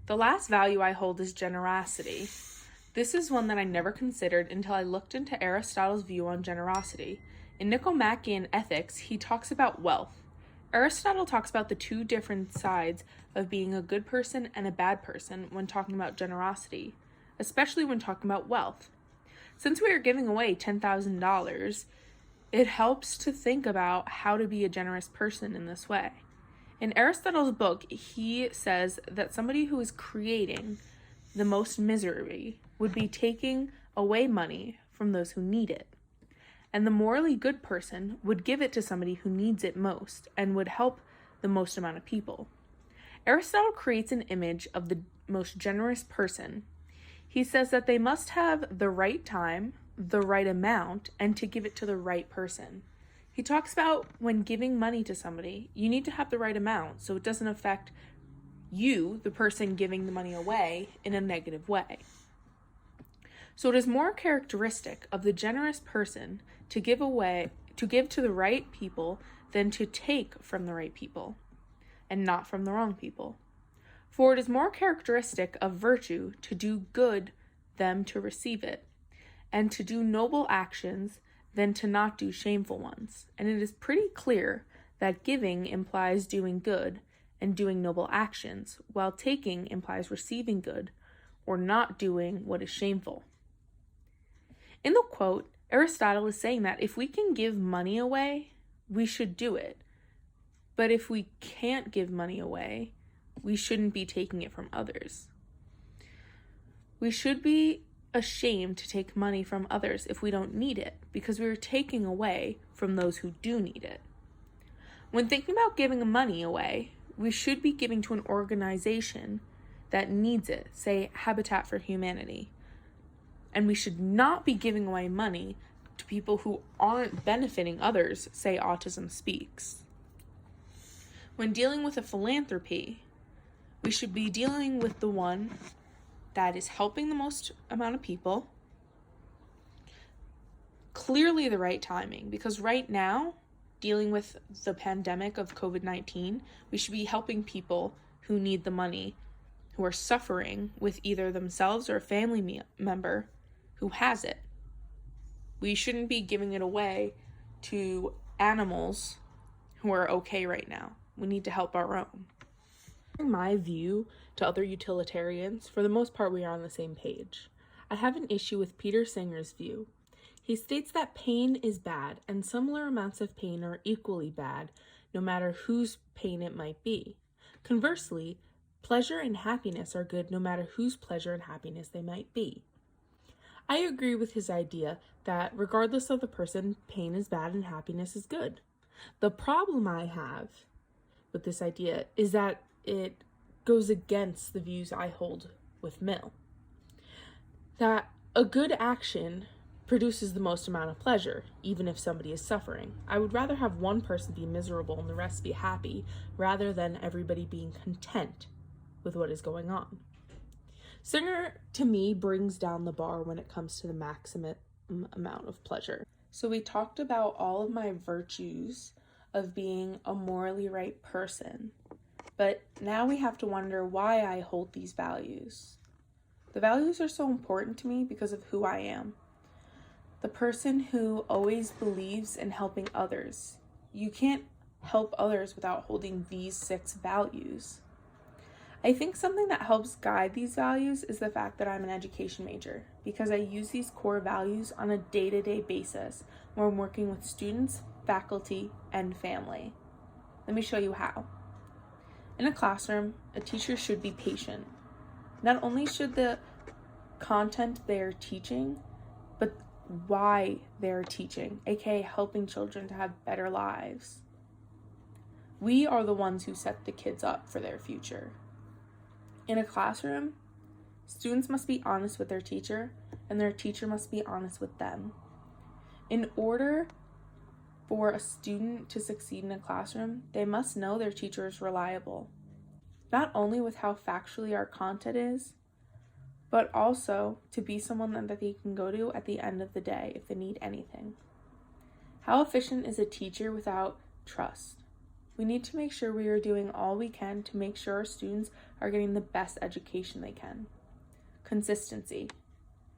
The last value I hold is generosity. This is one that I never considered until I looked into Aristotle's view on generosity. In Nicomachean Ethics, he talks about wealth. Aristotle talks about the two different sides of being a good person and a bad person when talking about generosity, especially when talking about wealth. Since we are giving away $10,000, it helps to think about how to be a generous person in this way. In Aristotle's book, he says that somebody who is creating the most misery would be taking away money from those who need it. And the morally good person would give it to somebody who needs it most and would help the most amount of people. Aristotle creates an image of the most generous person. He says that they must have the right time, the right amount, and to give it to the right person. He talks about when giving money to somebody, you need to have the right amount so it doesn't affect you, the person giving the money away, in a negative way. So it is more characteristic of the generous person to give to the right people than to take from the right people and not from the wrong people. For it is more characteristic of virtue to do good than to receive it, and to do noble actions than to not do shameful ones. And it is pretty clear that giving implies doing good and doing noble actions, while taking implies receiving good or not doing what is shameful. In the quote, Aristotle is saying that if we can give money away, we should do it. But if we can't give money away, we shouldn't be taking it from others. We should be ashamed to take money from others if we don't need it, because we are taking away from those who do need it. When thinking about giving money away, we should be giving to an organization that needs it, say Habitat for Humanity. And we should not be giving away money to people who aren't benefiting others, say Autism Speaks. When dealing with a philanthropy, we should be dealing with the one that is helping the most amount of people. Clearly the right timing, because right now, dealing with the pandemic of COVID-19, we should be helping people who need the money, who are suffering with either themselves or a family member who has it. We shouldn't be giving it away to animals who are okay right now. We need to help our own. My view to other utilitarians, for the most part we are on the same page. I have an issue with Peter Singer's view. He states that pain is bad, and similar amounts of pain are equally bad, no matter whose pain it might be. Conversely, pleasure and happiness are good no matter whose pleasure and happiness they might be. I agree with his idea that regardless of the person, pain is bad and happiness is good. The problem I have with this idea is that it goes against the views I hold with Mill. That a good action produces the most amount of pleasure, even if somebody is suffering. I would rather have one person be miserable and the rest be happy, rather than everybody being content with what is going on. Singer, to me, brings down the bar when it comes to the maximum amount of pleasure. So we talked about all of my virtues of being a morally right person, but now we have to wonder why I hold these values. The values are so important to me because of who I am. The person who always believes in helping others. You can't help others without holding these 6 values. I think something that helps guide these values is the fact that I'm an education major, because I use these core values on a day-to-day basis when I'm working with students, faculty, and family. Let me show you how. In a classroom, a teacher should be patient. Not only should the content they're teaching, but why they're teaching, aka helping children to have better lives. We are the ones who set the kids up for their future. In a classroom, students must be honest with their teacher, and their teacher must be honest with them. In order for a student to succeed in a classroom, they must know their teacher is reliable, not only with how factually our content is, but also to be someone that they can go to at the end of the day if they need anything. How efficient is a teacher without trust? We need to make sure we are doing all we can to make sure our students are getting the best education they can. Consistency.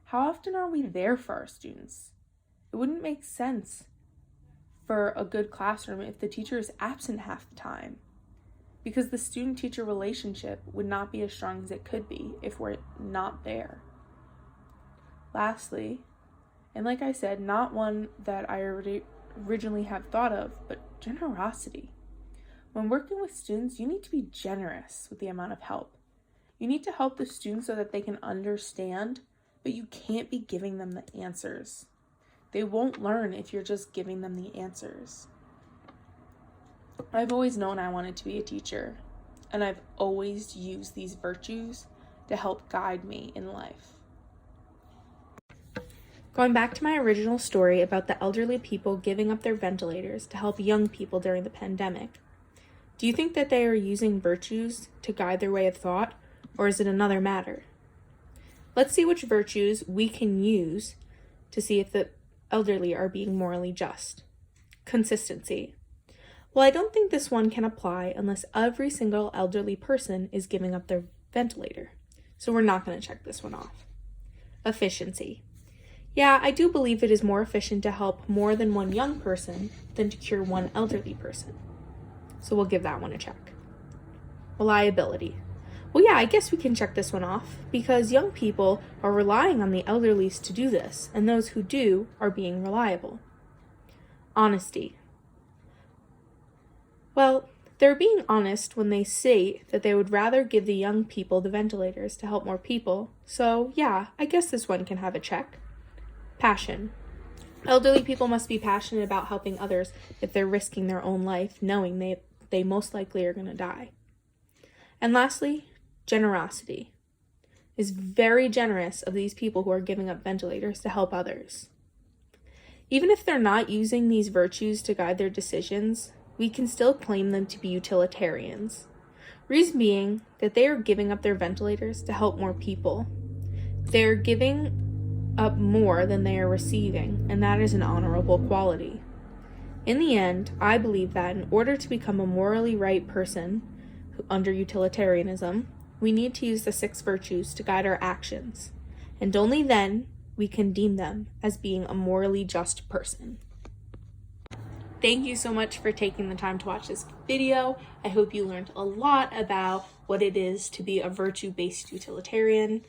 How often are we there for our students? It wouldn't make sense for a good classroom if the teacher is absent half the time, because the student-teacher relationship would not be as strong as it could be if we're not there. Lastly, and like I said, not one that I originally have thought of, but generosity. When working with students, you need to be generous with the amount of help. You need to help the students so that they can understand, but you can't be giving them the answers. They won't learn if you're just giving them the answers. I've always known I wanted to be a teacher, and I've always used these virtues to help guide me in life. Going back to my original story about the elderly people giving up their ventilators to help young people during the pandemic, do you think that they are using virtues to guide their way of thought, or is it another matter? Let's see which virtues we can use to see if the elderly are being morally just. Consistency. Well, I don't think this one can apply unless every single elderly person is giving up their ventilator, so we're not going to check this one off. Efficiency. Yeah, I do believe it is more efficient to help more than one young person than to cure one elderly person, so we'll give that one a check. Reliability. Well, yeah, I guess we can check this one off, because young people are relying on the elderlies to do this, and those who do are being reliable. Honesty. Well, they're being honest when they say that they would rather give the young people the ventilators to help more people, so yeah, I guess this one can have a check. Passion. Elderly people must be passionate about helping others if they're risking their own life, knowing they most likely are going to die. And lastly, generosity. Is very generous of these people who are giving up ventilators to help others. Even if they're not using these virtues to guide their decisions, we can still claim them to be utilitarians. Reason being that they are giving up their ventilators to help more people. They're giving up more than they are receiving, and that is an honorable quality. In the end, I believe that in order to become a morally right person under utilitarianism, we need to use the 6 virtues to guide our actions, and only then we can deem them as being a morally just person. Thank you so much for taking the time to watch this video. I hope you learned a lot about what it is to be a virtue-based utilitarian.